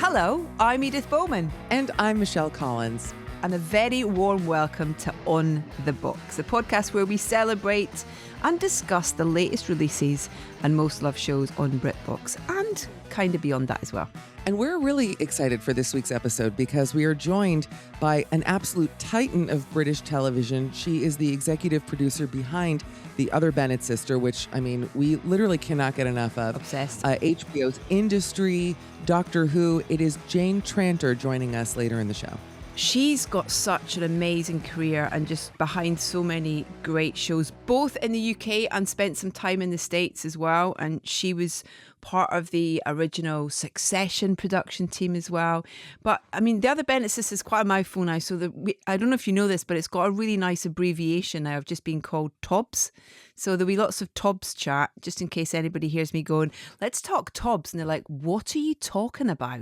Hello, I'm Edith Bowman. And I'm Michelle Collins. And a very warm welcome to On the Box, a podcast where we celebrate and discuss the latest releases and most loved shows on BritBox and kind of beyond that as well. And we're really excited for this week's episode because we are joined by an absolute titan of British television. She is the executive producer behind the Other Bennet Sister, which, I mean, we literally cannot get enough of. Obsessed. HBO's Industry, Doctor Who. It is Jane Tranter joining us later in the show. She's got such an amazing career and just behind so many great shows, both in the UK and spent some time in the States as well. And she was part of the original Succession production team as well. But I mean, the Other Bennet Sister is quite a mouthful now. So I don't know if you know this, but it's got a really nice abbreviation now of just being called TOBS. So there'll be lots of TOBS chat, just in case anybody hears me going, let's talk TOBS. And they're like, what are you talking about?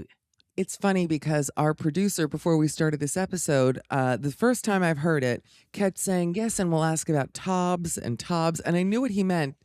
It's funny because our producer, before we started this episode, the first time I've heard it, kept saying, yes, and we'll ask about TOBS and TOBS. And I knew what he meant.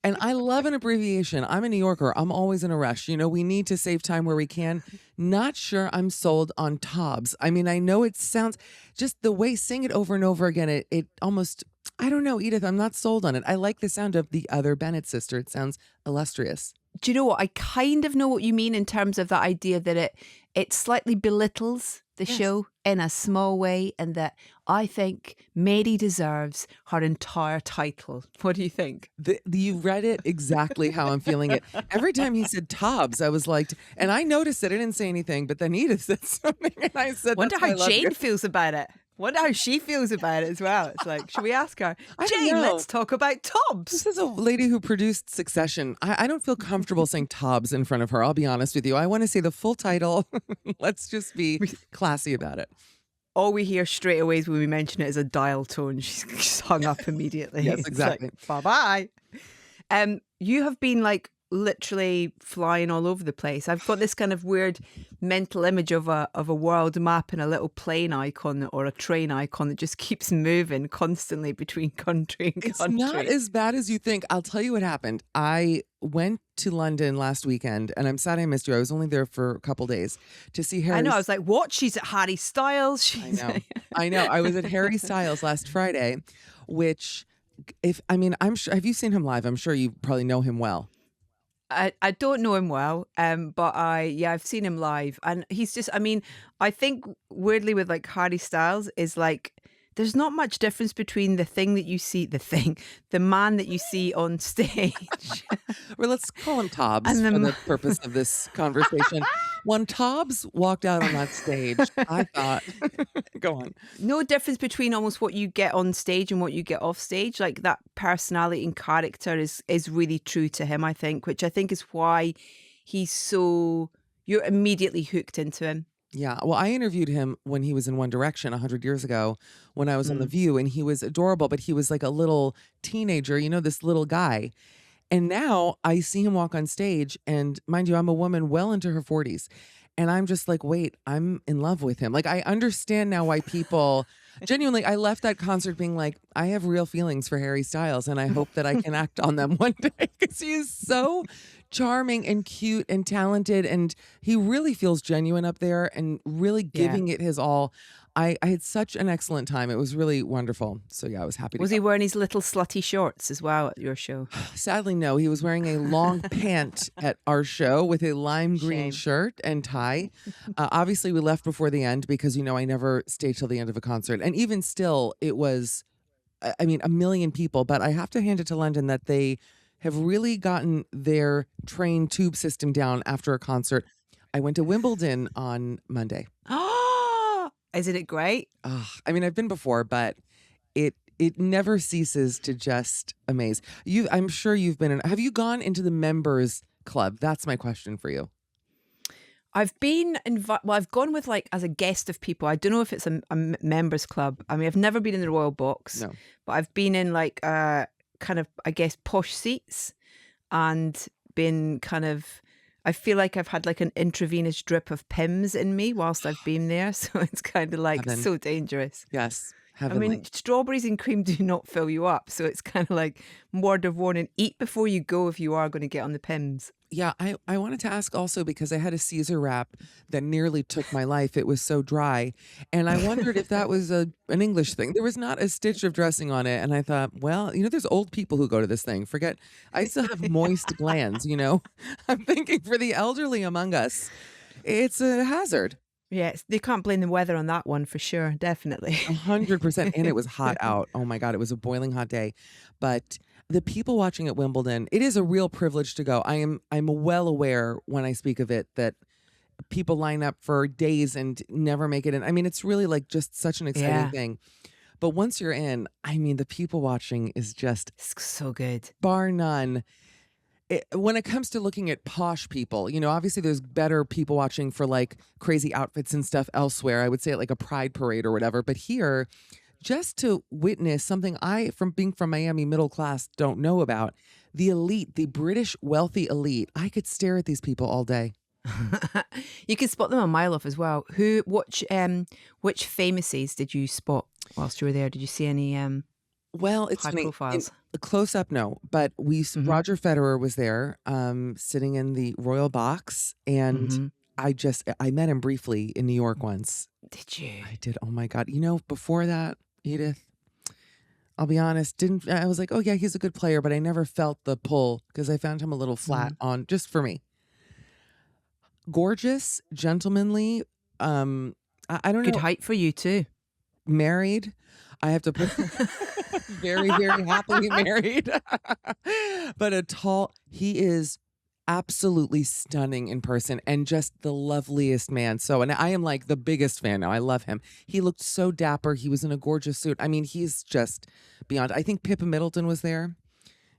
And I love an abbreviation. I'm a New Yorker. I'm always in a rush. You know, we need to save time where we can. Not sure I'm sold on TOBS. I mean, I know it sounds, just the way, sing it over and over again, it almost, I don't know, Edith, I'm not sold on it. I like the sound of the Other Bennet Sister. It sounds illustrious. Do you know what? I kind of know what you mean in terms of that idea that it slightly belittles the show in a small way, and that I think Mary deserves her entire title. What do you think? You read it exactly how I'm feeling it. Every time he said TOBS, I was like, and I noticed that I didn't say anything, but then Edith said something, and I said, wonder how Jane feels about it. Wonder how she feels about it as well. It's like, should we ask her? Jane, let's talk about TOBS. This is a lady who produced Succession. I don't feel comfortable saying TOBS in front of her. I'll be honest with you. I want to say the full title. Let's just be classy about it. All we hear straight away is when we mention it is a dial tone. She's hung up immediately. Yes, exactly. Like, bye-bye. You have been like literally flying all over the place. I've got this kind of weird mental image of a world map and a little plane icon or a train icon that just keeps moving constantly between country and country. It's not as bad as you think. I'll tell you what happened. I went to London last weekend, and I'm sad I missed you. I was only there for a couple days to see Harry. I know. I was like, what? She's at Harry Styles. I know. I was at Harry Styles last Friday, which, I'm sure. Have you seen him live? I'm sure you probably know him well. I don't know him well, but I've seen him live, and he's just, I think weirdly with like Harry Styles is like, there's not much difference between the man that you see on stage. Well, let's call him TOBS for the purpose of this conversation. When TOBS walked out on that stage, I thought, go on. No difference between almost what you get on stage and what you get off stage. Like that personality and character is really true to him, I think, which I think is why you're immediately hooked into him. Yeah. Well, I interviewed him when he was in One Direction 100 years ago when I was on The View, and he was adorable, but he was like a little teenager, this little guy. And now I see him walk on stage, and mind you, I'm a woman well into her 40s. And I'm just like, wait, I'm in love with him. Like, I understand now why people genuinely, I left that concert being like, I have real feelings for Harry Styles, and I hope that I can act on them one day, because he is so charming and cute and talented, and he really feels genuine up there and really giving it his all. I had such an excellent time. It was really wonderful. So yeah, I was happy to Was he wearing his little slutty shorts as well at your show? Sadly, no. He was wearing a long pant at our show with a lime green shirt and tie. Obviously, we left before the end because, I never stay till the end of a concert. And even still, it was, a million people. But I have to hand it to London that they have really gotten their train tube system down after a concert. I went to Wimbledon on Monday. Isn't it great? I've been before, but it never ceases to just amaze. I'm sure you've been have you gone into the members club? That's my question for you. I've been I've gone with as a guest of people. I don't know if it's a members club. I've never been in the Royal Box, no, but I've been in kind of, I guess, posh seats and been kind of, I feel like I've had an intravenous drip of Pims in me whilst I've been there. So it's kind of Heaven. so dangerous. Yes. Heavenly. Strawberries and cream do not fill you up. So it's kind of word of warning, eat before you go if you are going to get on the Pims. Yeah, I wanted to ask also because I had a Caesar wrap that nearly took my life. It was so dry. And I wondered if that was an English thing. There was not a stitch of dressing on it. And I thought, well, there's old people who go to this thing. Forget, I still have moist glands. I'm thinking for the elderly among us, it's a hazard. Yes, they can't blame the weather on that one for sure, definitely. 100%. And it was hot out. Oh my God, it was a boiling hot day. But the people watching at Wimbledon, it is a real privilege to go. I'm well aware when I speak of it that people line up for days and never make it in. I mean, it's really like just such an exciting Yeah, thing. But once you're in, I mean, the people watching is just it's so good. bar none. When it comes to looking at posh people, obviously there's better people watching for like crazy outfits and stuff elsewhere. I would say at like a pride parade or whatever. But here, just to witness something from being from Miami, middle class, don't know about, the elite, the British wealthy elite, I could stare at these people all day. You can spot them a mile off as well. Which famousies did you spot whilst you were there? Did you see any Well, it's high funny. profiles? Close up, no. But Mm-hmm. Roger Federer was there, sitting in the royal box, and Mm-hmm. I met him briefly in New York once. Did you? I did. Oh my God. Before that, Edith, I'll be honest, I was like, oh yeah, he's a good player, but I never felt the pull because I found him a little flat on just for me. Gorgeous, gentlemanly. I don't Good know, height for you too. married. I have to put very, very happily married. But he is absolutely stunning in person and just the loveliest man. And I am like the biggest fan now. I love him. He looked so dapper. He was in a gorgeous suit. I mean, he's just beyond. I think Pippa Middleton was there.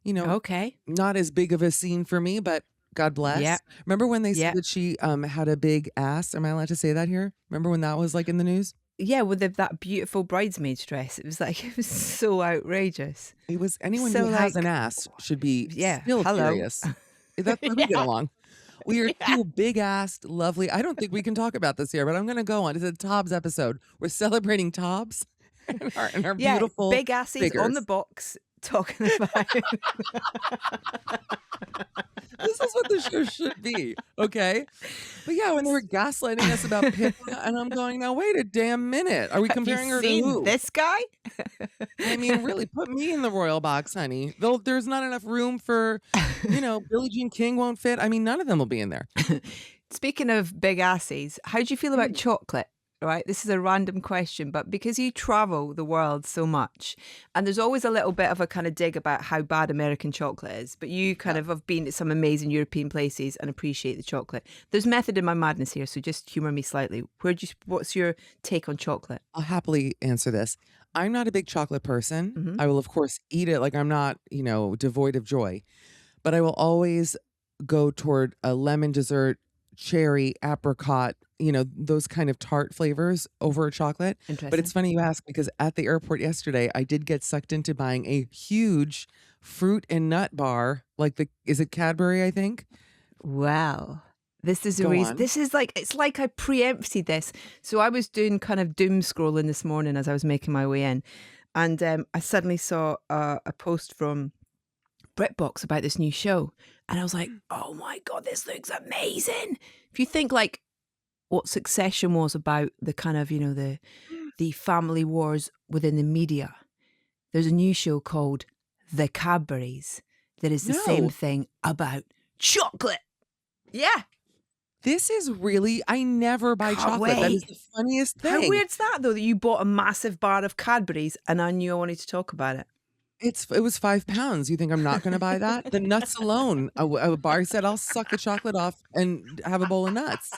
Okay. Not as big of a scene for me, but God bless. Yeah. Remember when they said Yeah. that she had a big ass? Am I allowed to say that here? Remember when that was like in the news? Yeah, with that beautiful bridesmaid's dress. It was so outrageous. It was anyone So who has like, an ass should be yeah, still hello. furious. That's why we get Yeah. along. We are Yeah. two big-assed, lovely. I don't think we can talk about this here, but I'm going to go on. It's a TOBS episode. We're celebrating TOBS and our Yeah, beautiful big asses on the figures. box talking about This is what the show should be, okay? But yeah, when they were gaslighting us about Pippa, and I'm going, now wait a damn minute. Are we Have you comparing her to seen who? this guy? I mean, really, put me in the royal box, honey. There's not enough room for, Billie Jean King won't fit. I mean, none of them will be in there. Speaking of big asses, how do you feel about chocolate? Right, this is a random question, but because you travel the world so much, and there's always a little bit of a kind of dig about how bad American chocolate is, but you kind of have been to some amazing European places and appreciate the chocolate. There's method in my madness here, so just humor me slightly. What's your take on chocolate? I'll happily answer this. I'm not a big chocolate person. Mm-hmm. I will, of course, eat it. Like I'm not, devoid of joy, but I will always go toward a lemon dessert, cherry, apricot, those kind of tart flavors over a chocolate. But Interesting. it's funny you ask because at the airport yesterday, I did get sucked into buying a huge fruit and nut bar. Is it Cadbury, I think? Wow. This is a Go reason. on. This is it's like I preempted this. So I was doing kind of doom scrolling this morning as I was making my way in. And I suddenly saw a post from BritBox about this new show. And I was like, oh my God, this looks amazing. If you think like what Succession was about, the kind of, the family wars within the media, there's a new show called The Cadburys that is the same No, thing about chocolate. Yeah. this is really, I never buy Can't chocolate. That is wait. the funniest How thing. weird's that though, that you bought a massive bar of Cadbury's and I knew I wanted to talk about it? It was £5. You think I'm not going to buy that? The nuts alone. A bar said, I'll suck the chocolate off and have a bowl of nuts.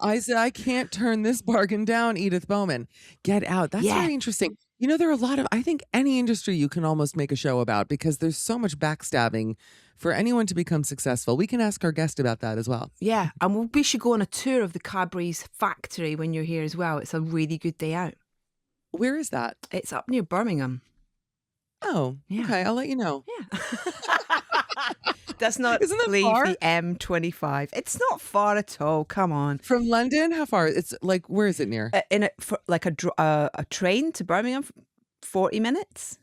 I said, I can't turn this bargain down, Edith Bowman. Get out. That's Yeah. very interesting. There are a lot of, I think any industry you can almost make a show about because there's so much backstabbing for anyone to become successful. We can ask our guest about that as well. Yeah. And we should go on a tour of the Cadbury's factory when you're here as well. It's a really good day out. Where is that? It's up near Birmingham. Oh, Yeah. okay. I'll let you know. Yeah. Does not Isn't that leave far? the M25. It's not far at all. Come on. From London? How far? It's like, where is it near? For like a train to Birmingham, 40 minutes.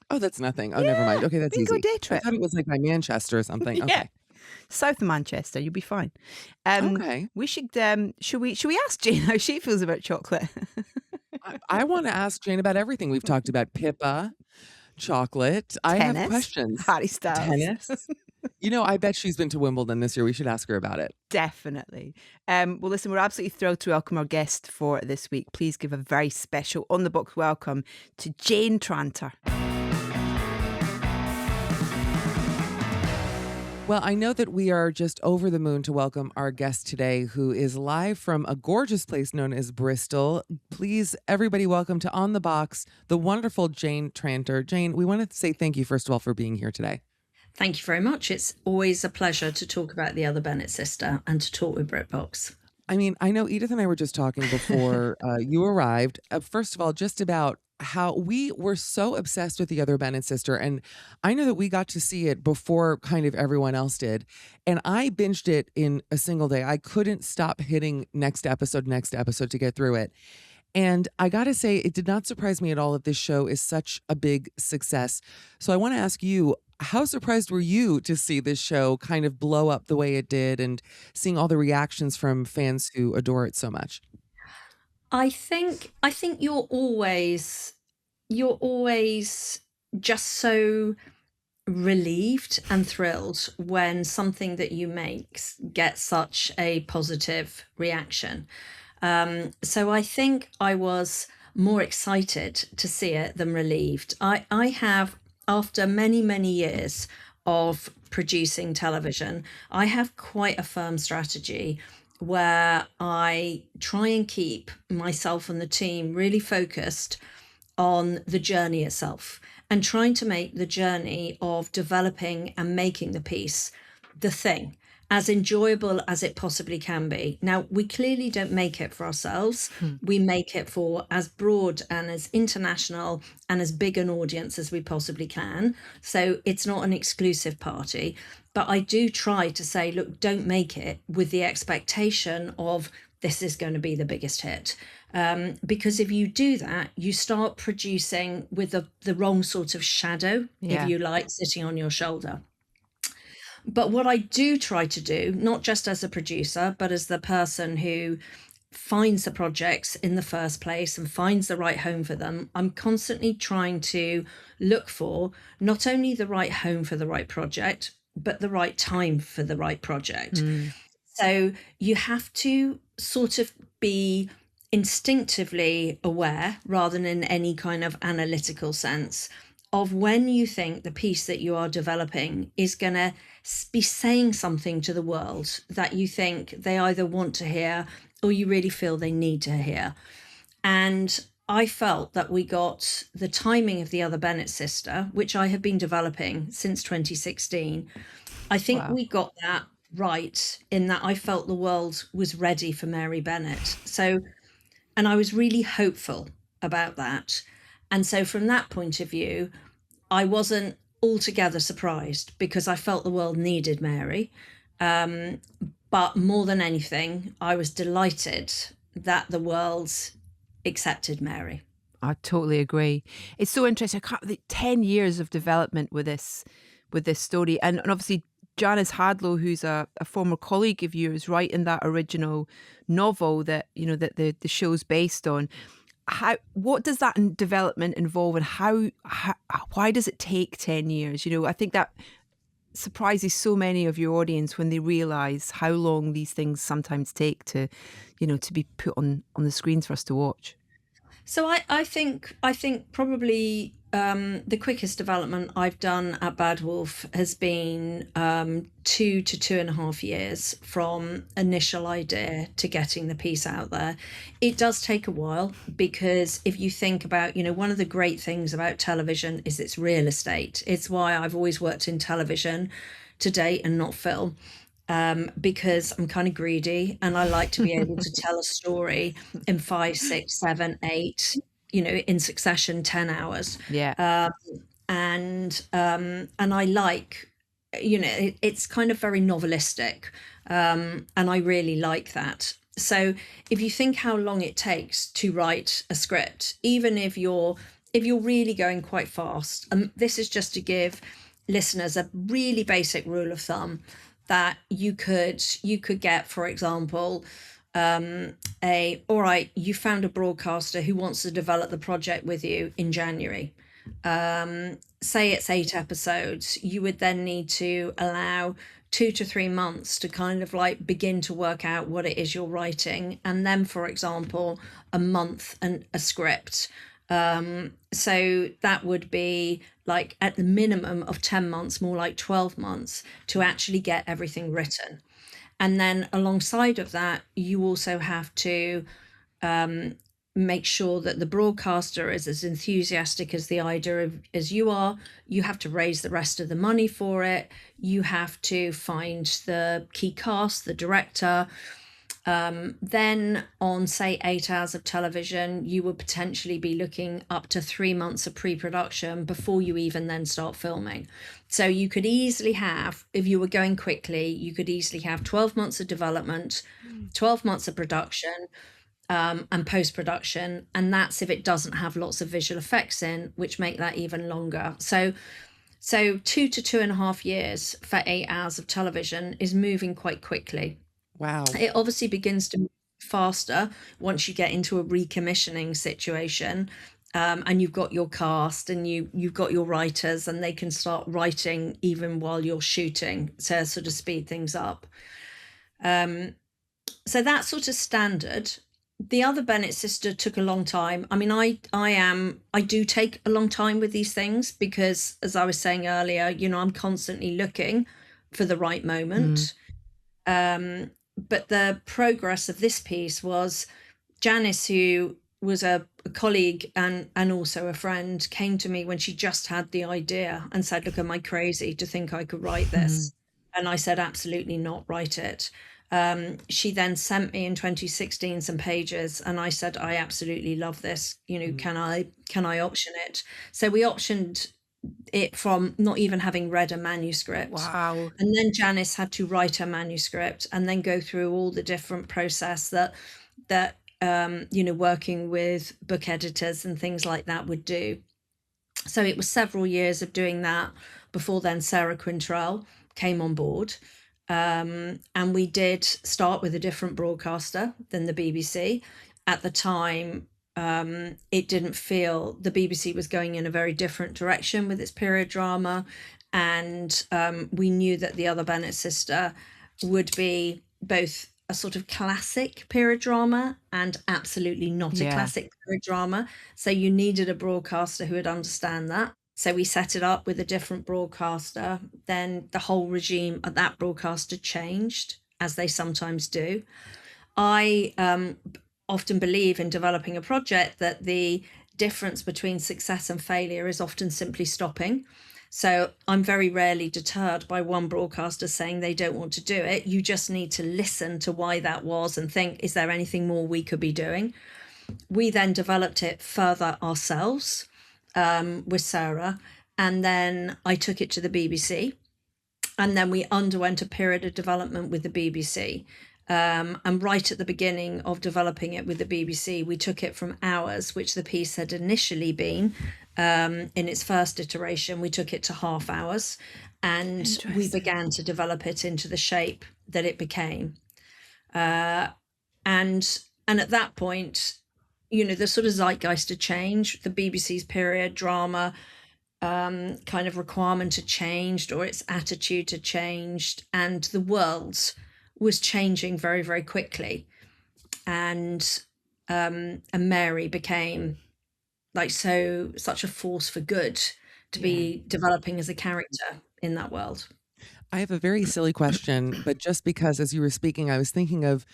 Oh, that's nothing. Oh, never mind. Okay, that's Bingo easy. day I trip. thought it was like by Manchester or something. Yeah. Okay. South of Manchester. You'll be fine. Um, Okay. we should we ask Jane how she feels about chocolate? I want to ask Jane about everything. We've talked about Pippa, chocolate. I have Tennis, questions. Harry Styles. Tennis. I bet she's been to Wimbledon this year. We should ask her about it. Definitely. Well, listen, we're absolutely thrilled to welcome our guest for this week. Please give a very special on the box welcome to Jane Tranter. Well, I know that we are just over the moon to welcome our guest today, who is live from a gorgeous place known as Bristol. Please, everybody, welcome to On the Box, the wonderful Jane Tranter. Jane, we wanted to say thank you, first of all, for being here today. Thank you very much. It's always a pleasure to talk about the Other Bennet Sister and to talk with BritBox. I mean, I know Edith and I were just talking before you arrived. First of all, just about how we were so obsessed with the Other Bennet Sister. And I know that we got to see it before kind of everyone else did. And I binged it in a single day. I couldn't stop hitting next episode to get through it. And I got to say, it did not surprise me at all that this show is such a big success. So I want to ask you, how surprised were you to see this show kind of blow up the way it did and seeing all the reactions from fans who adore it so much? I think you're always just so relieved and thrilled when something that you make gets such a positive reaction. So I think I was more excited to see it than relieved. I have, after many, many years of producing television, I have quite a firm strategy where I try and keep myself and the team really focused on the journey itself and trying to make the journey of developing and making the piece the thing as enjoyable as it possibly can be. Now, we clearly don't make it for ourselves. We make it for as broad and as international and as big an audience as we possibly can. So it's not an exclusive party. But I do try to say, look, don't make it with the expectation of this is going to be the biggest hit. Because if you do that, you start producing with the wrong sort of shadow, if you like, sitting on your shoulder. But what I do try to do, not just as a producer, but as the person who finds the projects in the first place and finds the right home for them, I'm constantly trying to look for not only the right home for the right project, but the right time for the right project. So you have to sort of be instinctively aware, rather than in any kind of analytical sense, of when you think the piece that you are developing is going to be saying something to the world that you think they either want to hear or you really feel they need to hear. And I felt that we got the timing of the Other Bennet Sister, which I have been developing since 2016. I think we got that right in that I felt the world was ready for Mary Bennet. So, and I was really hopeful about that. And so from that point of view, I wasn't altogether surprised because I felt the world needed Mary. But more than anything, I was delighted that the world accepted Mary. I totally agree. It's so interesting. 10 years of development with this story. And obviously Janice Hadlow, who's a former colleague of yours, writing that original novel that the show's based on. What does that development involve, and why does it take 10 years? I think that surprises so many of your audience when they realize how long these things sometimes take to be put on the screens for us to watch. So I think probably the quickest development I've done at Bad Wolf has been 2 to 2.5 years from initial idea to getting the piece out there. It does take a while because if you think about, one of the great things about television is its real estate. It's why I've always worked in television to date and not film. Because I'm kind of greedy and I like to be able to tell a story in 5, 6, 7, 8, in succession, 10 hours. And I like, it's kind of very novelistic. And I really like that. So if you think how long it takes to write a script, even if you're really going quite fast, and this is just to give listeners a really basic rule of thumb. that you could get, for example, all right, you found a broadcaster who wants to develop the project with you in January. Say it's 8 episodes, you would then need to allow 2 to 3 months to kind of like begin to work out what it is you're writing, and then, for example, a month and a script. So that would be like at the minimum of 10 months, more like 12 months to actually get everything written. And then alongside of that, you also have to make sure that the broadcaster is as enthusiastic as the idea as you are. You have to raise the rest of the money for it. You have to find the key cast, the director. Then on, say, 8 hours of television, you would potentially be looking up to 3 months of pre-production before you even then start filming. So you could easily have, if you were going quickly, you could easily have 12 months of development, 12 months of production, and post-production. And that's if it doesn't have lots of visual effects in, which make that even longer. So 2 to 2.5 years for 8 hours of television is moving quite quickly. Wow. It obviously begins to move faster once you get into a recommissioning situation, and you've got your cast and you've got your writers, and they can start writing even while you're shooting to sort of speed things up. So that's sort of standard. The Other Bennet Sister took a long time. I mean, I do take a long time with these things because, as I was saying earlier, I'm constantly looking for the right moment. But the progress of this piece was Janice, who was a colleague and also a friend, came to me when she just had the idea and said, look, am I crazy to think I could write this? And I said, absolutely not, write it. She then sent me in 2016 some pages, and I said, I absolutely love this. Can I option it? So we optioned it from not even having read a manuscript. Wow. And then Janice had to write her manuscript and then go through all the different process that working with book editors and things like that would do. So it was several years of doing that before then Sarah Quintrell came on board. And we did start with a different broadcaster than the BBC. At the time, it didn't feel the BBC was going in a very different direction with its period drama. And we knew that The Other Bennet Sister would be both a sort of classic period drama and absolutely not a classic period drama. So you needed a broadcaster who would understand that. So we set it up with a different broadcaster. Then the whole regime of that broadcaster changed, as they sometimes do. I often believe in developing a project that the difference between success and failure is often simply stopping. So I'm very rarely deterred by one broadcaster saying they don't want to do it. You just need to listen to why that was and think, is there anything more we could be doing? We then developed it further ourselves with Sarah, and then I took it to the BBC, and then we underwent a period of development with the BBC. And right at the beginning of developing it with the BBC, we took it from hours, which the piece had initially been in its first iteration. We took it to half hours, and we began to develop it into the shape that it became. And at that point, the sort of zeitgeist had changed. The BBC's period drama kind of requirement had changed, or its attitude had changed, and the world was changing very, very quickly. And Mary became like such a force for good to be developing as a character in that world. I have a very silly question, but just because as you were speaking, I was thinking of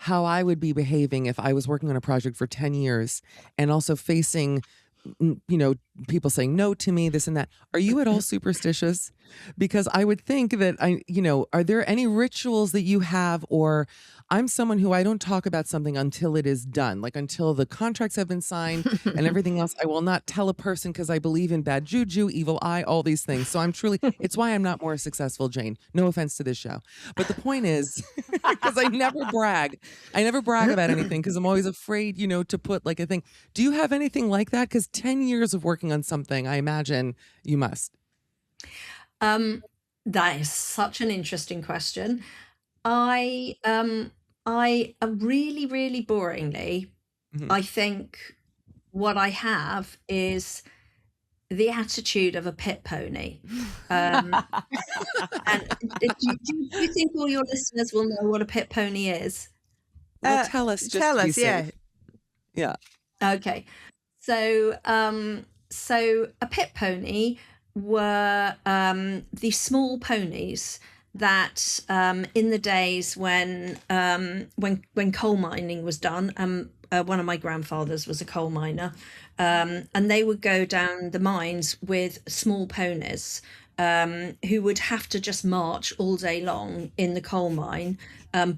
how I would be behaving if I was working on a project for 10 years and also facing, people saying no to me, this and that. Are you at all superstitious? Because I would think that are there any rituals that you have? Or I'm someone who I don't talk about something until it is done, like until the contracts have been signed and everything else. I will not tell a person because I believe in bad juju, evil eye, all these things. So it's why I'm not more successful, Jane. No offense to this show. But the point is, because I never brag about anything because I'm always afraid, to put like a thing. Do you have anything like that? Because 10 years of working on something, I imagine you must. That is such an interesting question. I really, really boringly, Mhm. I think what I have is the attitude of a pit pony. Um, and do you think all your listeners will know what a pit pony is? Well, Uh, tell us just tell to be us, yeah. safe. Yeah. Okay. So, so a pit pony were these small ponies that in the days when coal mining was done, one of my grandfathers was a coal miner, and they would go down the mines with small ponies. Who would have to just march all day long in the coal mine,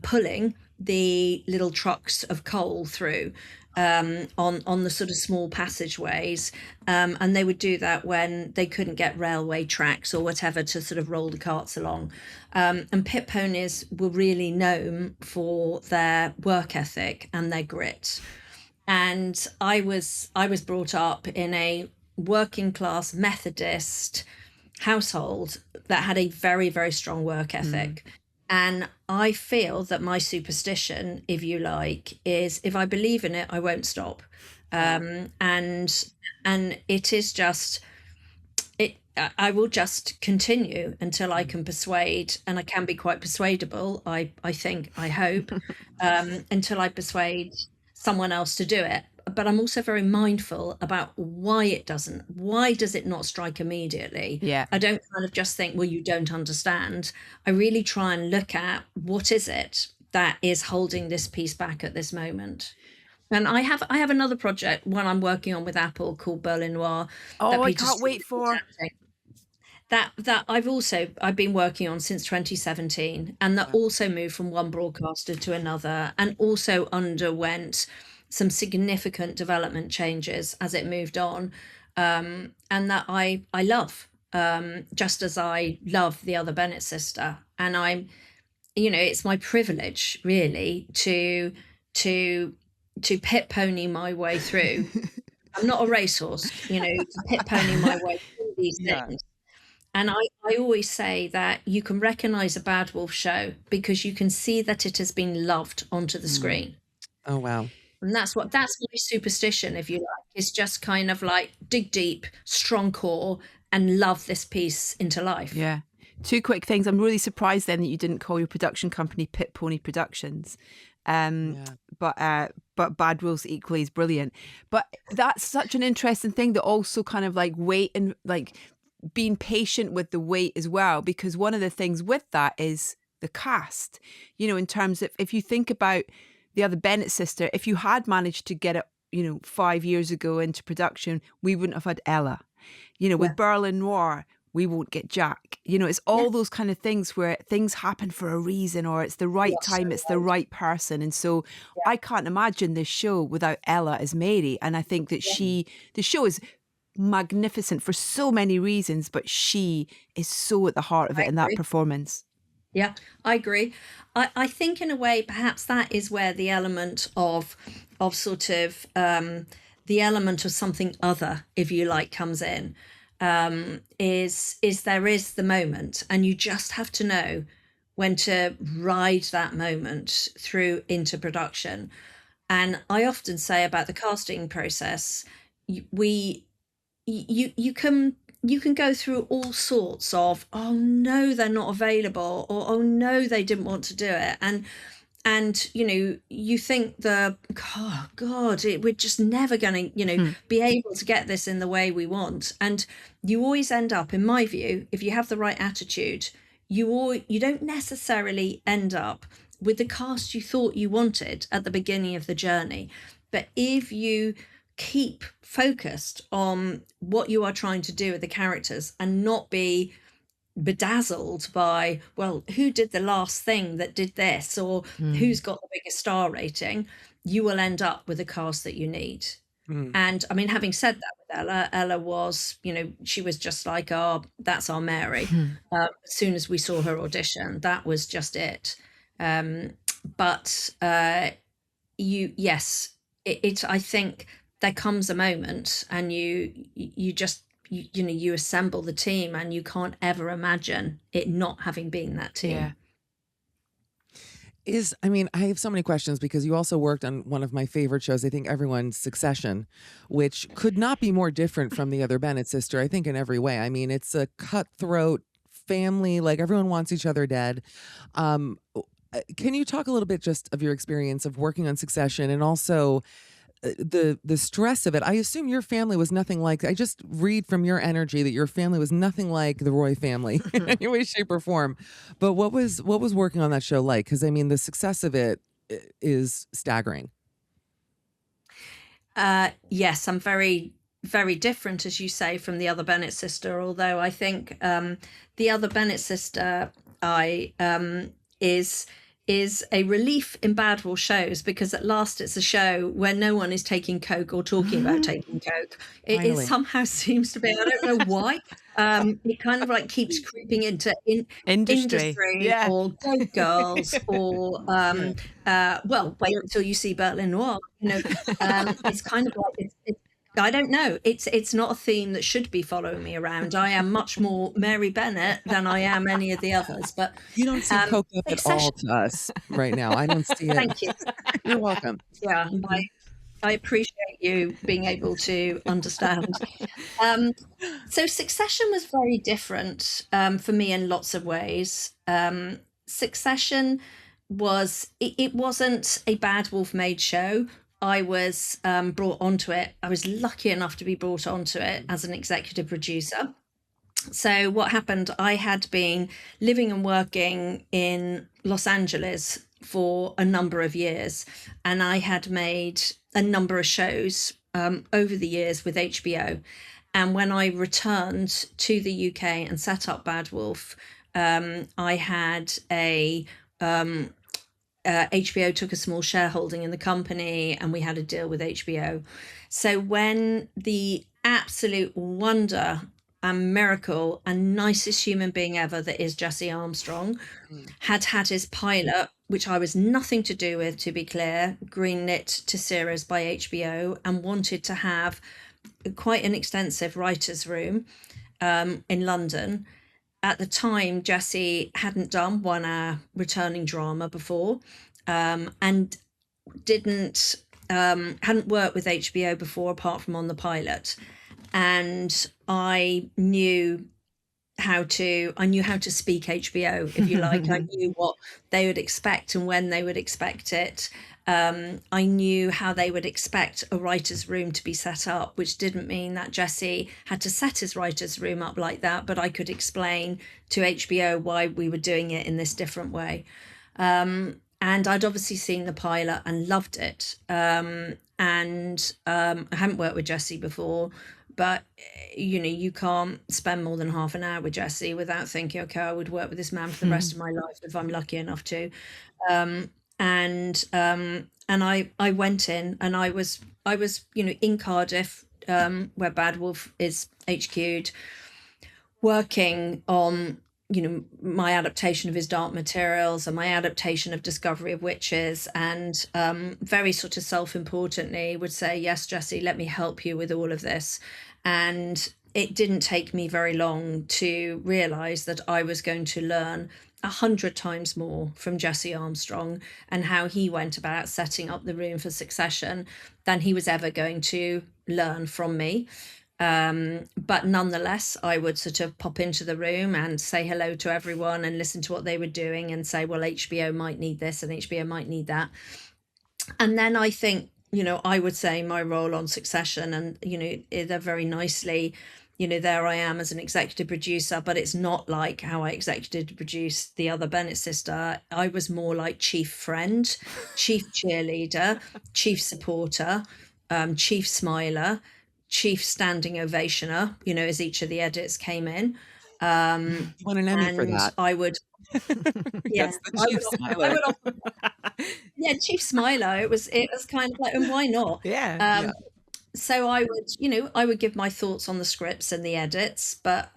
pulling the little trucks of coal through on the sort of small passageways, and they would do that when they couldn't get railway tracks or whatever to sort of roll the carts along. And pit ponies were really known for their work ethic and their grit. And I was brought up in a working class Methodist household that had a very, very strong work ethic. And I feel that my superstition, if you like, is if I believe in it, I won't stop. And it is just it. I will just continue until I can persuade, and I can be quite persuadable. I think, I hope, until I persuade someone else to do it. But I'm also very mindful about why it doesn't. Why does it not strike immediately? Yeah. I don't kind of just think, well, you don't understand. I really try and look at what is it that is holding this piece back at this moment. And I have another project, one I'm working on with Apple called Berlin Noir, that Oh, I Peter can't Street wait is for. adapting. That I've been working on since 2017, and that also moved from one broadcaster to another, and also underwent some significant development changes as it moved on, and that I love, just as I love the Other Bennet Sister. And I'm, it's my privilege really to to pit pony my way through. I'm not a racehorse, to pit pony my way through these Yeah. things. And I always say that you can recognize a Bad Wolf show because you can see that it has been loved onto the screen. Oh, wow. And that's my superstition, if you like, is just kind of like dig deep, strong core, and love this piece into life. Yeah. Two quick things. I'm really surprised then that you didn't call your production company Pit Pony Productions. Yeah. But Bad Wolves equally is brilliant. But that's such an interesting thing that also kind of like wait and like being patient with the wait as well, because one of the things with that is the cast, in terms of if you think about the Other Bennett Sister, if you had managed to get it, 5 years ago into production, we wouldn't have had Ella. With Berlin Noir, we won't get Jack. It's all those kind of things where things happen for a reason, or it's the right time, it's the right person. And so I can't imagine this show without Ella as Mary. And I think that the show is magnificent for so many reasons, but she is so at the heart of it in that performance. Yeah, I agree. I think in a way, perhaps that is where the element of sort of the element of something other, if you like, comes in. Is there is the moment, and you just have to know when to ride that moment through into production. And I often say about the casting process, you can go through all sorts of, oh no, they're not available, or oh no, they didn't want to do it, and you think oh god, we're just never going to be able to get this in the way we want. And you always end up, in my view, if you have the right attitude, you don't necessarily end up with the cast you thought you wanted at the beginning of the journey. But if you keep focused on what you are trying to do with the characters and not be bedazzled by, well, who did the last thing that did this, or who's got the biggest star rating, you will end up with a cast that you need. And I mean, having said that, with Ella was, she was just like, oh, that's our Mary. As soon as we saw her audition, that was just it. But yes, I think there comes a moment, and you you assemble the team and you can't ever imagine it not having been that team. I have so many questions because you also worked on one of my favorite shows, I think everyone's, Succession, which could not be more different from the Other Bennet Sister, I think, in every way. I mean, it's a cutthroat family, like everyone wants each other dead. Can you talk a little bit just of your experience of working on Succession and also the stress of it? I assume your family was nothing like, I just read from your energy that your family was nothing like the Roy family in any way, shape, or form. But what was working on that show like? Because I mean, the success of it is staggering. Yes, I'm very, very different, as you say, from the Other Bennet Sister. Although I think the Other Bennet Sister, is a relief in Bad Wolf shows, because at last it's a show where no one is taking coke or talking about taking coke. It Finally. somehow seems to be, I don't know why. It kind of like keeps creeping into industry Yeah. or Go Girls or well, wait until you see Berlin Noir. It's kind of like it's I don't know. It's not a theme that should be following me around. I am much more Mary Bennett than I am any of the others. But You don't seem coked up at all to us right now. I don't see it. Thank you. You're welcome. Yeah, I appreciate you being able to understand. So Succession was very different for me in lots of ways. Succession it wasn't a Bad Wolf made show. I was brought onto it. I was lucky enough to be brought onto it as an executive producer. So what happened, I had been living and working in Los Angeles for a number of years, and I had made a number of shows over the years with HBO. And when I returned to the UK and set up Bad Wolf, I had HBO took a small shareholding in the company, and we had a deal with HBO. So when the absolute wonder and miracle and nicest human being ever that is Jesse Armstrong had his pilot, which I was nothing to do with, to be clear, greenlit to series by HBO, and wanted to have quite an extensive writer's room in London. At the time, Jesse hadn't done 1 hour returning drama before, and hadn't worked with HBO before apart from on the pilot. And I knew how to speak HBO, if you like. I knew what they would expect and when they would expect it. I knew how they would expect a writer's room to be set up, which didn't mean that Jesse had to set his writer's room up like that, but I could explain to HBO why we were doing it in this different way. And I'd obviously seen the pilot and loved it. I hadn't worked with Jesse before, but you can't spend more than half an hour with Jesse without thinking, okay, I would work with this man for the rest of my life if I'm lucky enough to. And I went in, and I was in Cardiff, where Bad Wolf is HQ'd, working on my adaptation of his Dark Materials and my adaptation of Discovery of Witches, and very sort of self-importantly would say, yes, Jesse, let me help you with all of this. And it didn't take me very long to realize that I was going to learn 100 times more from Jesse Armstrong and how he went about setting up the room for Succession than he was ever going to learn from me. But nonetheless, I would sort of pop into the room and say hello to everyone and listen to what they were doing and say, well, HBO might need this and HBO might need that. And then I think, I would say my role on Succession, and, they're very nicely, there I am as an executive producer, but it's not like how I executive produced the Other Bennet Sister. I was more like chief friend, chief cheerleader, chief supporter, chief smiler, chief standing ovationer, as each of the edits came in. You won an Emmy for that. I would, yeah, That's the chief smiler. yeah, chief smiler. It was kind of like, and why not? Yeah. So I would give my thoughts on the scripts and the edits, but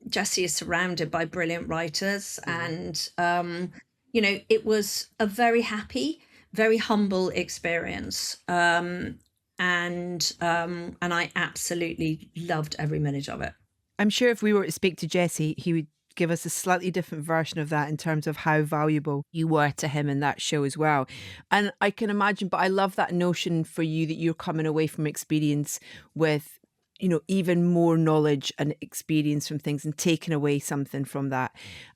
Jesse is surrounded by brilliant writers, and it was a very happy, very humble experience. and I absolutely loved every minute of it. I'm sure if we were to speak to Jesse, he would give us a slightly different version of that in terms of how valuable you were to him in that show as well. And I can imagine, but I love that notion for you that you're coming away from experience with, you know, even more knowledge and experience from things and taking away something from that.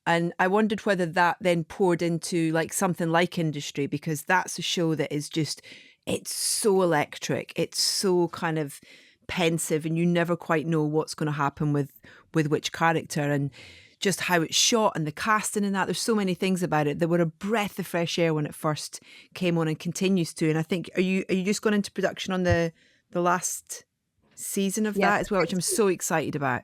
And I wondered whether that then poured into like something like Industry, because that's a show that is just, it's so electric. It's so kind of pensive and you never quite know what's going to happen with which character, and just how it's shot and the casting and that. There's so many things about it that were a breath of fresh air when it first came on and continues to. And I think, are you just going into production on the last season of that as well, which I'm so excited about?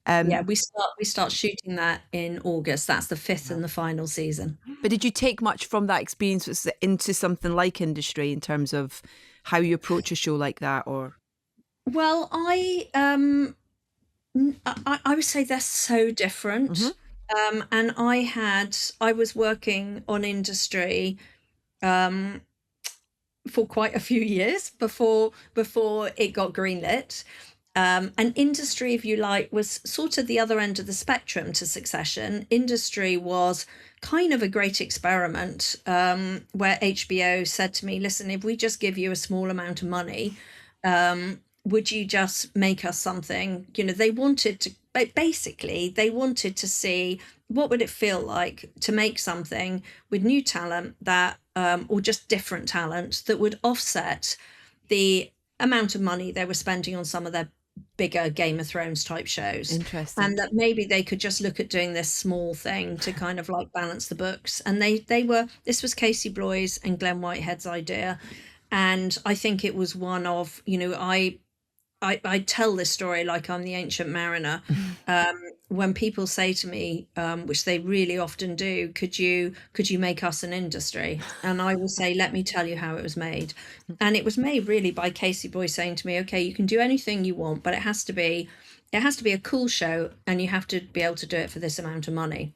Yeah, we start shooting that in August. That's the 5th and the final season. But did you take much from that experience into something like Industry in terms of how you approach a show like that? Or well, I would say they're so different. And I was working on Industry for quite a few years before it got greenlit. And Industry, if you like, was sort of the other end of the spectrum to Succession. Industry was kind of a great experiment where HBO said to me, listen, if we just give you a small amount of money, would you just make us something? You know, they wanted to see what would it feel like to make something with new talent that, or just different talent that would offset the amount of money they were spending on some of their bigger Game of Thrones type shows. Interesting. And that maybe they could just look at doing this small thing to kind of like balance the books. And this was Casey Bloys and Glenn Whitehead's idea. And I think it was one of, you know, I tell this story like I'm the ancient mariner. When people say to me, which they really often do, could you make us an Industry? And I will say, let me tell you how it was made. And it was made really by Casey Bloys saying to me, okay, you can do anything you want, but it has to be a cool show and you have to be able to do it for this amount of money.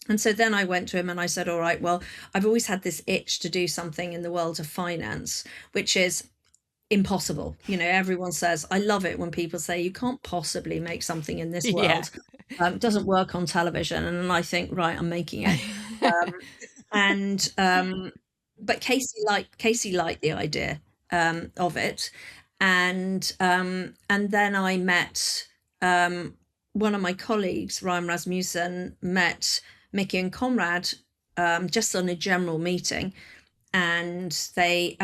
And so then I went to him and I said, all right, well, I've always had this itch to do something in the world of finance, which is impossible. You know, everyone says, I love it when people say you can't possibly make something in this world. It doesn't work on television. And I think, right, I'm making it. But Casey liked the idea of it. And then I met one of my colleagues, Ryan Rasmussen, met Mickey and Conrad just on a general meeting. And they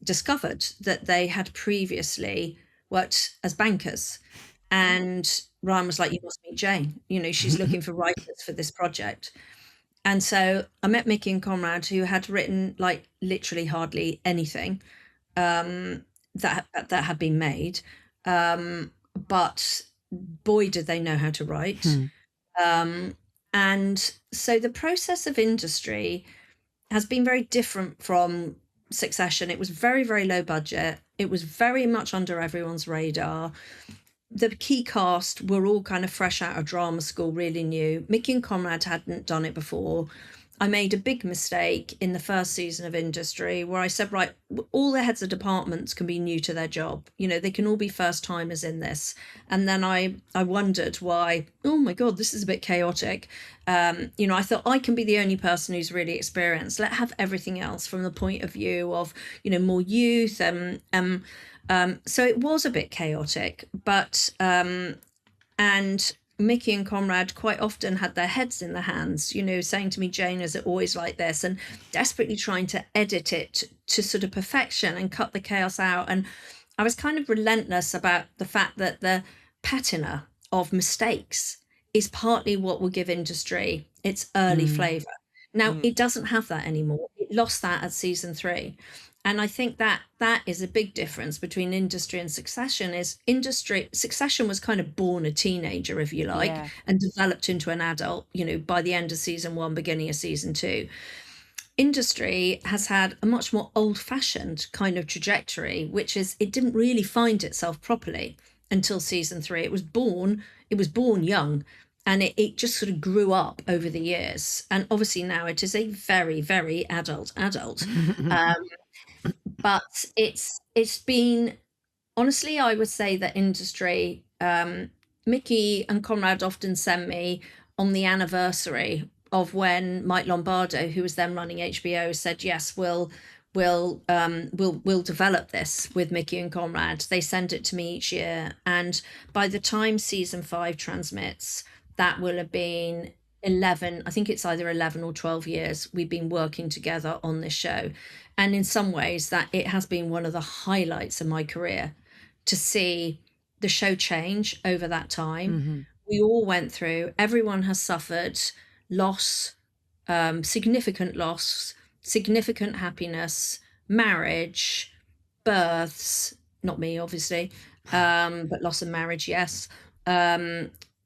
discovered that they had previously worked as bankers. And Ryan was like, you must meet Jane. You know, she's looking for writers for this project. And so I met Mickey and Conrad, who had written like literally hardly anything that had been made. But boy, did they know how to write. And so the process of Industry has been very different from Succession. It was very, very low budget. It was very much under everyone's radar. The key cast were all kind of fresh out of drama school, really new. Mickey and Conrad hadn't done it before. I made a big mistake in the first season of Industry where I said, right, all the heads of departments can be new to their job. You know, they can all be first timers in this. And then I wondered why, oh my God, this is a bit chaotic. You know, I thought I can be the only person who's really experienced. Let's have everything else from the point of view of, you know, more youth. So it was a bit chaotic, but, and Mickey and Conrad quite often had their heads in their hands, you know, saying to me, Jane, is it always like this? And desperately trying to edit it to sort of perfection and cut the chaos out. And I was kind of relentless about the fact that the patina of mistakes is partly what will give Industry its early flavour. Now, it doesn't have that anymore. It lost that at season 3. And I think that is a big difference between Industry and Succession. Succession was kind of born a teenager, if you like, and developed into an adult, you know, by the end of season 1, beginning of season 2. Industry has had a much more old-fashioned kind of trajectory, which is it didn't really find itself properly until season 3. It was born young, and it just sort of grew up over the years. And obviously now it is a very, very adult. But it's been, honestly, I would say that industry, Mickey and Conrad often send me on the anniversary of when Mike Lombardo, who was then running HBO, said, yes, we'll develop this with Mickey and Conrad. They send it to me each year. And by the time season 5 transmits, that will have been 11, I think it's either 11 or 12 years we've been working together on this show. And in some ways, that it has been one of the highlights of my career to see the show change over that time. We all went through, everyone has suffered loss, significant loss, significant happiness, marriage, births, not me, obviously, but loss of marriage, yes.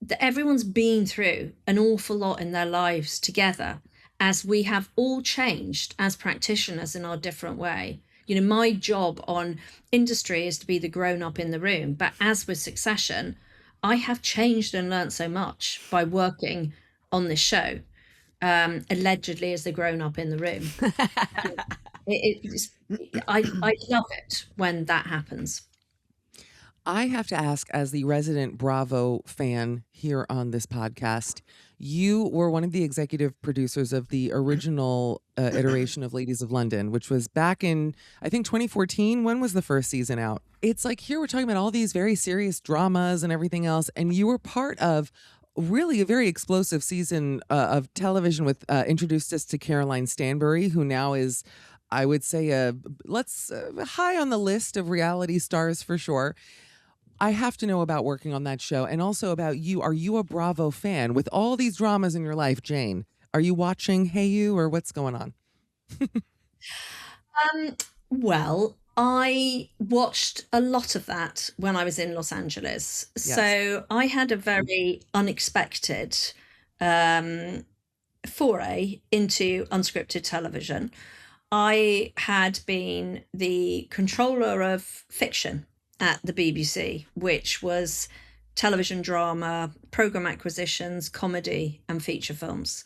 That everyone's been through an awful lot in their lives together, as we have all changed as practitioners in our different way. You know, my job on industry is to be the grown up in the room, but as with Succession, I have changed and learned so much by working on this show, allegedly as the grown up in the room. I love it when that happens. I have to ask, as the resident Bravo fan here on this podcast, you were one of the executive producers of the original iteration of Ladies of London, which was back in, I think, 2014. When was the first season out? It's like here we're talking about all these very serious dramas and everything else, and you were part of really a very explosive season of television with introduced us to Caroline Stanbury, who now is, I would say, high on the list of reality stars for sure. I have to know about working on that show, and also about you. Are you a Bravo fan? With all these dramas in your life, Jane, are you watching Hey You, or what's going on? Well, I watched a lot of that when I was in Los Angeles. Yes. So I had a very unexpected foray into unscripted television. I had been the controller of fiction at the BBC, which was television drama, program acquisitions, comedy, and feature films.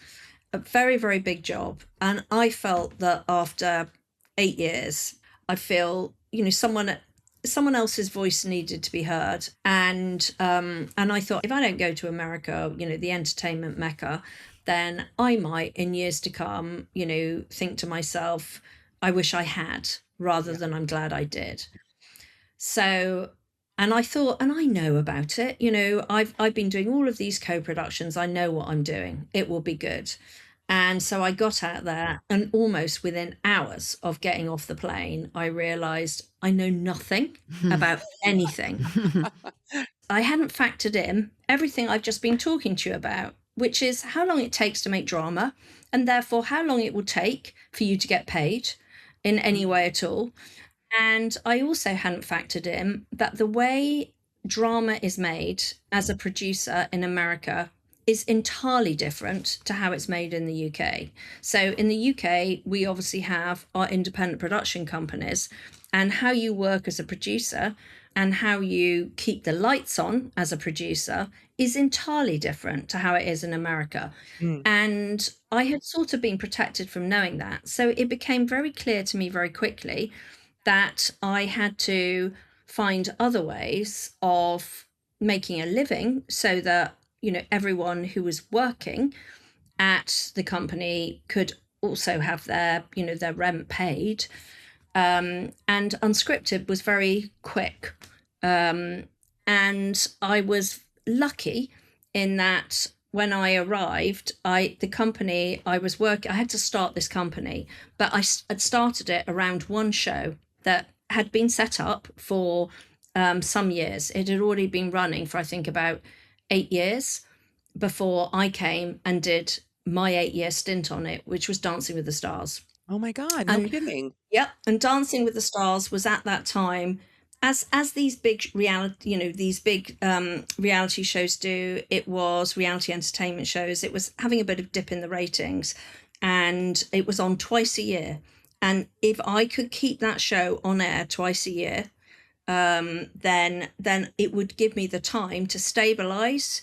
A very, very big job. And I felt that after 8 years, I feel, you know, someone else's voice needed to be heard. And I thought, if I don't go to America, you know, the entertainment mecca, then I might, in years to come, you know, think to myself, I wish I had, rather than I'm glad I did. So, and I thought, and I know about it, you know, I've been doing all of these co-productions. I know what I'm doing. It will be good. And so I got out there, and almost within hours of getting off the plane, I realized I know nothing about anything. I hadn't factored in everything I've just been talking to you about, which is how long it takes to make drama, and therefore how long it will take for you to get paid in any way at all. And I also hadn't factored in that the way drama is made as a producer in America is entirely different to how it's made in the UK. So in the UK, we obviously have our independent production companies, and how you work as a producer and how you keep the lights on as a producer is entirely different to how it is in America. And I had sort of been protected from knowing that. So it became very clear to me very quickly that I had to find other ways of making a living, so that, you know, everyone who was working at the company could also have their, you know, their rent paid. And unscripted was very quick. And I was lucky in that when I arrived, the company I was working, I had to start this company, but I had started it around one show that had been set up for some years. It had already been running for, I think, about 8 years before I came and did my 8-year stint on it, which was Dancing with the Stars. Oh my God, no kidding. Yep. And Dancing with the Stars was at that time, as these big reality, you know, these big reality shows do. It was reality entertainment shows. It was having a bit of dip in the ratings, and it was on twice a year. And if I could keep that show on air twice a year, then it would give me the time to stabilize,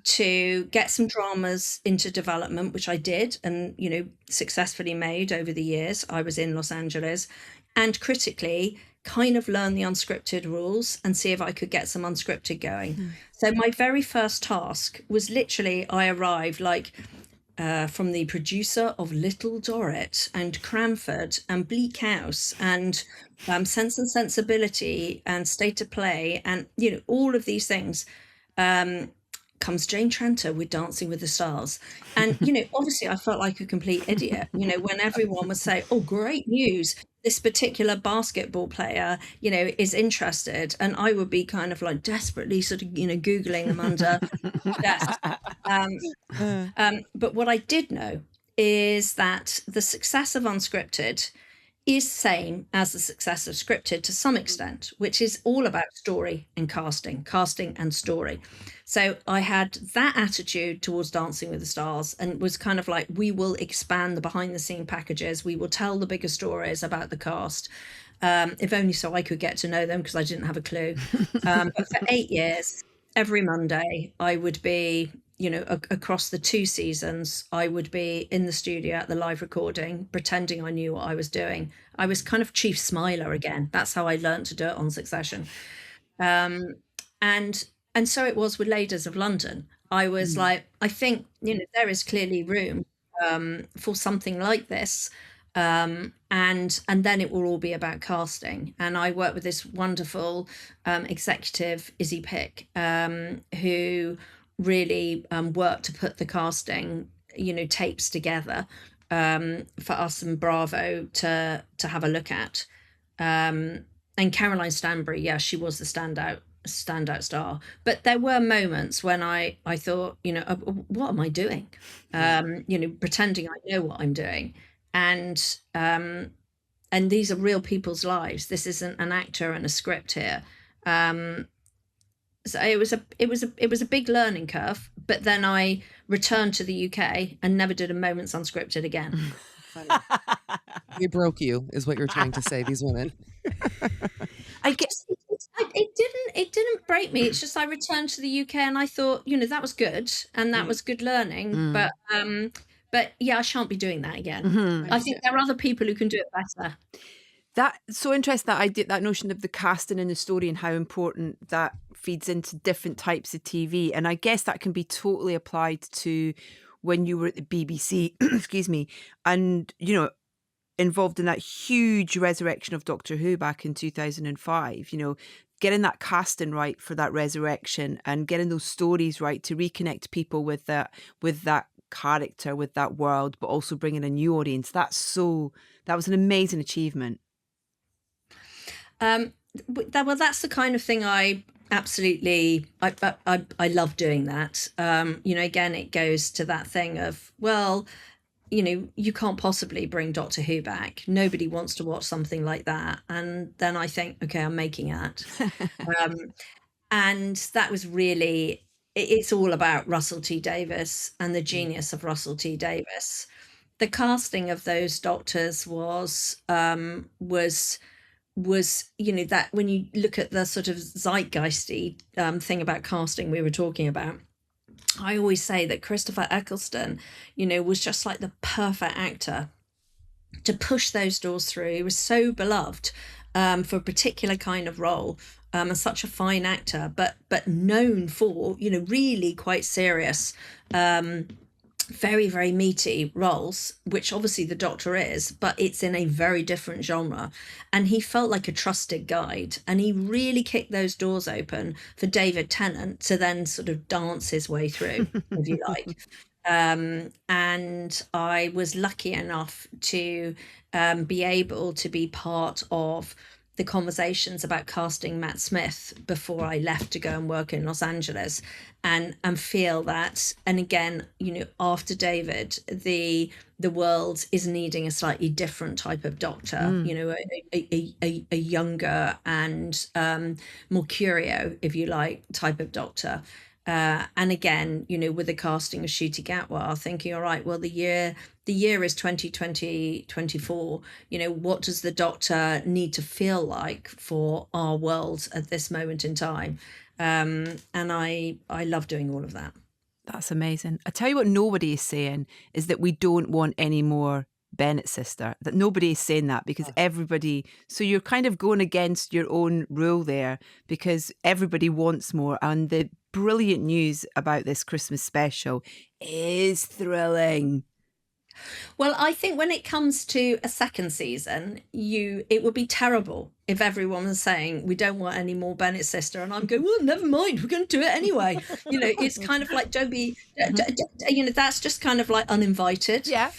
to get some dramas into development, which I did, and, you know, successfully made over the years I was in Los Angeles. and critically kind of learn the unscripted rules and see if I could get some unscripted going. So my very first task was literally, I arrived like from the producer of Little Dorrit and Cranford and Bleak House and Sense and Sensibility and State of Play and, you know, all of these things. Comes Jane Tranter with Dancing with the Stars. And, you know, obviously I felt like a complete idiot, you know, when everyone would say, oh, great news, this particular basketball player, you know, is interested. And I would be kind of like desperately sort of, you know, Googling them under desk. But what I did know is that the success of unscripted is same as the success of scripted to some extent, which is all about story and casting and story. So I had that attitude towards Dancing with the Stars and was kind of like, we will expand the behind the scene packages. We will tell the bigger stories about the cast. If only so I could get to know them because I didn't have a clue. But for 8 years, every Monday, I would be, you know, across the 2 seasons, I would be in the studio at the live recording, pretending I knew what I was doing. I was kind of chief smiler again. That's how I learned to do it on Succession. And so it was with Ladies of London. I was like, I think, you know, there is clearly room for something like this. And then it will all be about casting. And I work with this wonderful executive, Izzy Pick, who really worked to put the casting, you know, tapes together for us and Bravo to have a look at. And Caroline Stanbury, yeah, she was the standout star. But there were moments when I thought, you know, what am I doing? You know, pretending I know what I'm doing. And these are real people's lives. This isn't an actor and a script here. So it was a big learning curve. But then I returned to the UK and never did a moment's unscripted again. They broke you, is what you're trying to say. These women. I guess it didn't break me. It's just I returned to the UK and I thought, you know, that was good and that was good learning. But yeah, I shan't be doing that again. I think there are other people who can do it better. That's so interesting, that idea, that notion of the casting in the story and how important that feeds into different types of TV. And I guess that can be totally applied to when you were at the BBC, excuse me, and, you know, involved in that huge resurrection of Doctor Who back in 2005, you know, getting that casting right for that resurrection and getting those stories right to reconnect people with that character, with that world, but also bringing a new audience. That was an amazing achievement. Well, that's the kind of thing I absolutely I love doing that. You know, again, it goes to that thing of, well, you know, you can't possibly bring Doctor Who back. Nobody wants to watch something like that. And then I think, okay, I'm making it. And that was really, it's all about Russell T Davies and the genius of Russell T Davies. The casting of those doctors was, you know, that when you look at the sort of zeitgeisty thing about casting we were talking about, I always say that Christopher Eccleston, you know, was just like the perfect actor to push those doors through. He was so beloved for a particular kind of role, and such a fine actor, but known for, you know, really quite serious, very, very meaty roles, which obviously the Doctor is, but it's in a very different genre. And he felt like a trusted guide, and he really kicked those doors open for David Tennant to then sort of dance his way through, if you like. And I was lucky enough to be able to be part of the conversations about casting Matt Smith before I left to go and work in Los Angeles, and feel that, and again, you know, after David, the world is needing a slightly different type of Doctor, you know, a younger and more curio, if you like, type of Doctor. And again, you know, with the casting of Ncuti Gatwa, thinking, all right, well, the year is 2024. You know, what does the Doctor need to feel like for our world at this moment in time? And I love doing all of that. That's amazing. I tell you what nobody is saying is that we don't want any more Bennet Sister. That nobody is saying that because everybody. So you're kind of going against your own rule there because everybody wants more. And the brilliant news about this Christmas special is thrilling. Well, I think when it comes to a second season, it would be terrible if everyone was saying we don't want any more Bennet Sister, and I'm going, well, never mind, we're going to do it anyway. It's kind of like don't be, that's just kind of like uninvited. Yeah.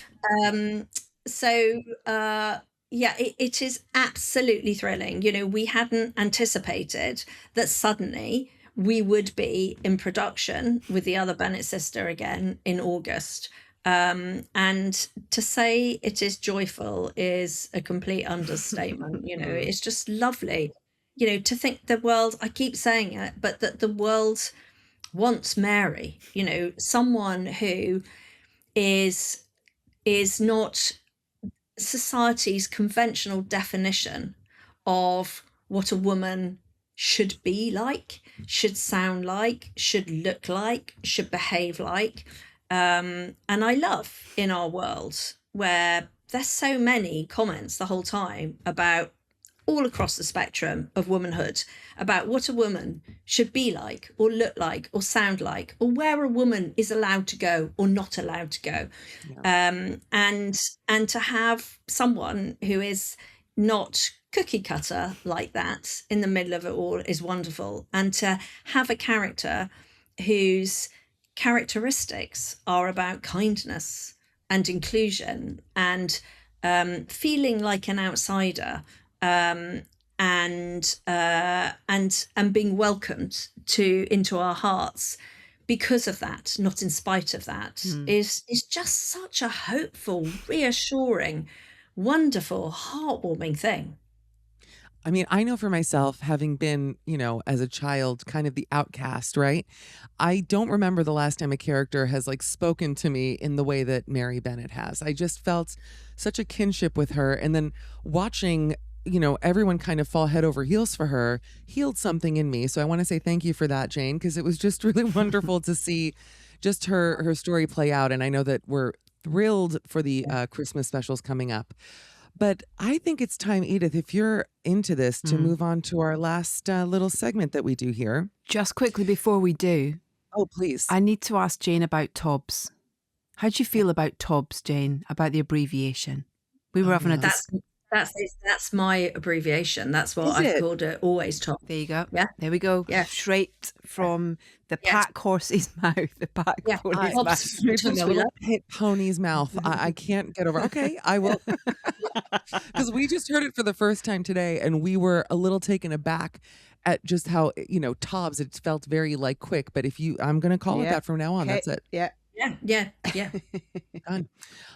It is absolutely thrilling. We hadn't anticipated that suddenly we would be in production with the Other Bennet Sister again in August. And to say it is joyful is a complete understatement. It's just lovely, to think the world, I keep saying it, but that the world wants Mary, someone who is not society's conventional definition of what a woman should be like, should sound like, should look like, should behave like. And I love in our world where there's so many comments the whole time about all across the spectrum of womanhood about what a woman should be like or look like or sound like or where a woman is allowed to go or not allowed to go. And to have someone who is not cookie cutter like that in the middle of it all is wonderful. And to have a character whose characteristics are about kindness and inclusion and feeling like an outsider and being welcomed into our hearts because of that, not in spite of that, is just such a hopeful, reassuring, wonderful, heartwarming thing. I mean, I know for myself, having been, as a child, kind of the outcast, right? I don't remember the last time a character has spoken to me in the way that Mary Bennet has. I just felt such a kinship with her. And then watching, everyone kind of fall head over heels for her healed something in me. So I want to say thank you for that, Jane, because it was just really wonderful to see just her story play out. And I know that we're thrilled for the Christmas specials coming up. But I think it's time, Edith, if you're into this, to move on to our last little segment that we do here. Just quickly before we do. Oh, please. I need to ask Jane about TOBS. How do you feel about TOBS, Jane, about the abbreviation? We were having a That's my abbreviation. That's what I've called it, always TOBS. There you go. Yeah. There we go. Yeah. Straight from the pack horse's mouth. The pack pony's mouth. Straight from the little pit pony's mouth. I can't get over. Okay, I will. Because we just heard it for the first time today, and we were a little taken aback at just how, TOBS, it felt very quick. But I'm going to call it that from now on. Okay. That's it. Yeah. Done.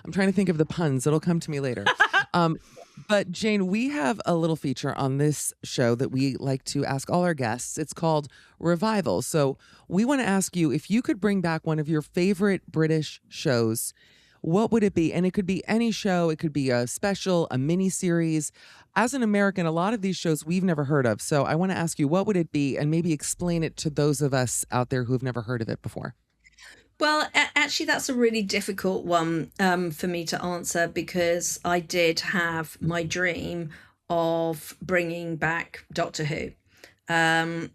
I'm trying to think of the puns. It'll come to me later. But Jane, we have a little feature on this show that we like to ask all our guests. It's called Revival. So we want to ask you, if you could bring back one of your favorite British shows, what would it be? And it could be any show. It could be a special, a mini series. As an American, a lot of these shows we've never heard of. So I want to ask you, what would it be? And maybe explain it to those of us out there who've never heard of it before. Well, actually, that's a really difficult one for me to answer, because I did have my dream of bringing back Doctor Who. And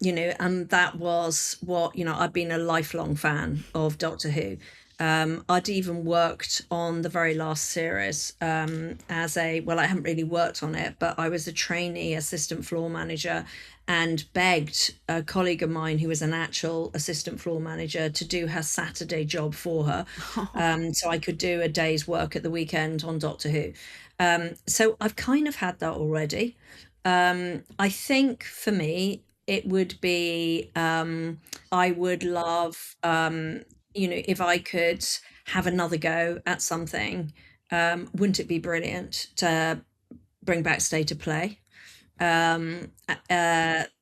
that was what, I've been a lifelong fan of Doctor Who. I'd even worked on the very last series I haven't really worked on it, but I was a trainee assistant floor manager and begged a colleague of mine who was an actual assistant floor manager to do her Saturday job for her. So I could do a day's work at the weekend on Doctor Who. So I've kind of had that already. I think for me, it would be, I would love, if I could have another go at something, wouldn't it be brilliant to bring back State of Play?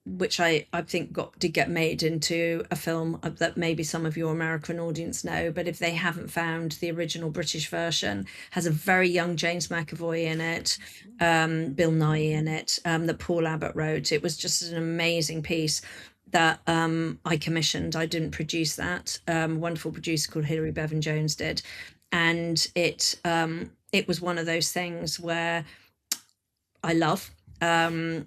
Which I think did get made into a film that maybe some of your American audience know, but if they haven't found the original British version, has a very young James McAvoy in it, Bill Nighy in it, that Paul Abbott wrote. It was just an amazing piece that I commissioned. I didn't produce that. A wonderful producer called Hilary Bevan Jones did, and it it was one of those things where I love. You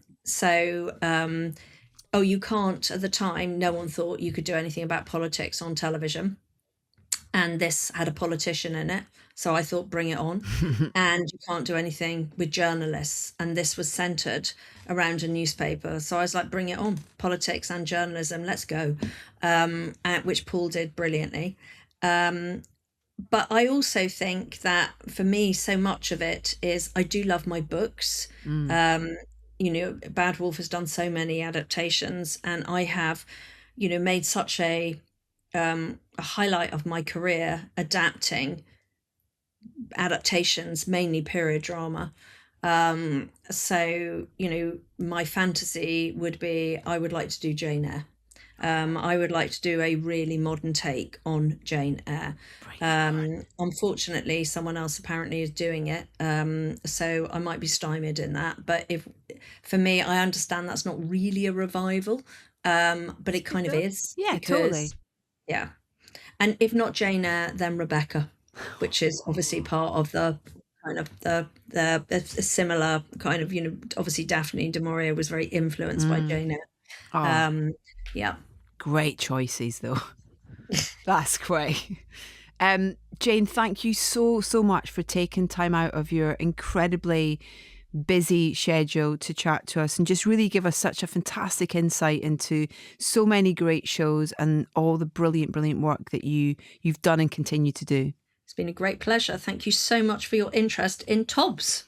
can't, at the time, no one thought you could do anything about politics on television. And this had a politician in it. So I thought, bring it on. And you can't do anything with journalists. And this was centered around a newspaper. So I was like, bring it on. Politics and journalism, let's go. Which Paul did brilliantly. But I also think that for me, so much of it is I do love my books. Bad Wolf has done so many adaptations, and I have, made such a highlight of my career adapting adaptations, mainly period drama. My fantasy would be I would like to do Jane Eyre. I would like to do a really modern take on Jane Eyre. Unfortunately, someone else apparently is doing it, so I might be stymied in that. But for me, I understand that's not really a revival, but it kind of is. Yeah, totally. Yeah, and if not Jane Eyre, then Rebecca, which is obviously part of the kind of the similar kind of, obviously Daphne du Maurier was very influenced by Jane Eyre. Yeah. Great choices, though. That's great. Jane, thank you so much for taking time out of your incredibly busy schedule to chat to us and just really give us such a fantastic insight into so many great shows and all the brilliant work that you've done and continue to do. It's been a great pleasure. Thank you so much for your interest in TOBS.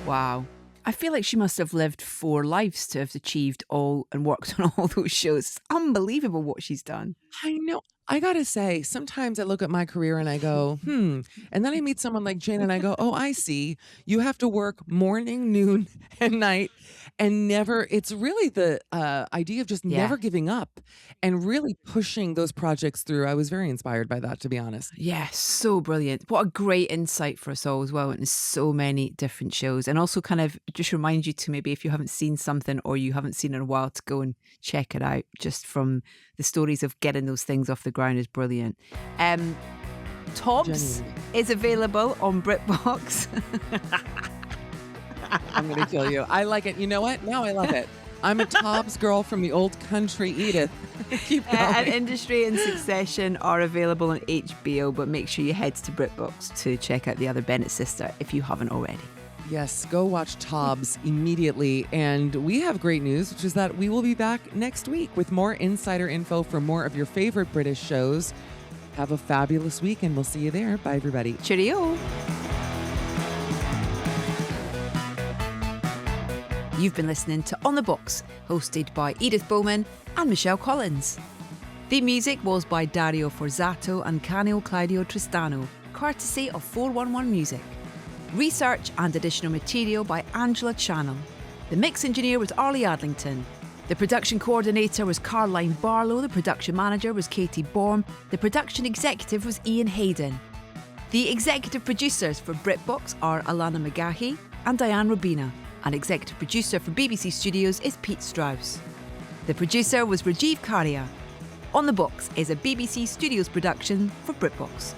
Wow. I feel like she must have lived 4 lives to have achieved all and worked on all those shows. It's unbelievable what she's done. I know. I gotta say, sometimes I look at my career and I go, and then I meet someone like Jane and I go, oh, I see. You have to work morning, noon, and night, and never. It's really the idea of just never giving up and really pushing those projects through. I was very inspired by that, to be honest. Yeah, so brilliant. What a great insight for us all as well, into so many different shows. And also kind of just remind you to, maybe if you haven't seen something or you haven't seen it in a while, to go and check it out, just from the stories of getting those things off the ground is brilliant. TOBS is available on BritBox. I'm going to kill you. I like it. You know what? Now I love it. I'm a TOBS girl from the old country. Edith. Keep going. And Industry and Succession are available on HBO, but make sure you head to BritBox to check out The Other Bennet Sister if you haven't already. Yes, go watch TOBS immediately. And we have great news, which is that we will be back next week with more insider info for more of your favorite British shows. Have a fabulous week, and we'll see you there. Bye, everybody. Cheerio. You've been listening to On the Box, hosted by Edith Bowman and Michelle Collins. The music was by Dario Forzato and Canio Claudio Tristano, courtesy of 411 Music. Research and additional material by Angela Channel. The mix engineer was Arlie Adlington. The production coordinator was Caroline Barlow. The production manager was Katie Borm. The production executive was Ian Hayden. The executive producers for BritBox are Alana McGahey and Diane Robina. And executive producer for BBC Studios is Pete Strauss. The producer was Rajiv Karia. On the Box is a BBC Studios production for BritBox.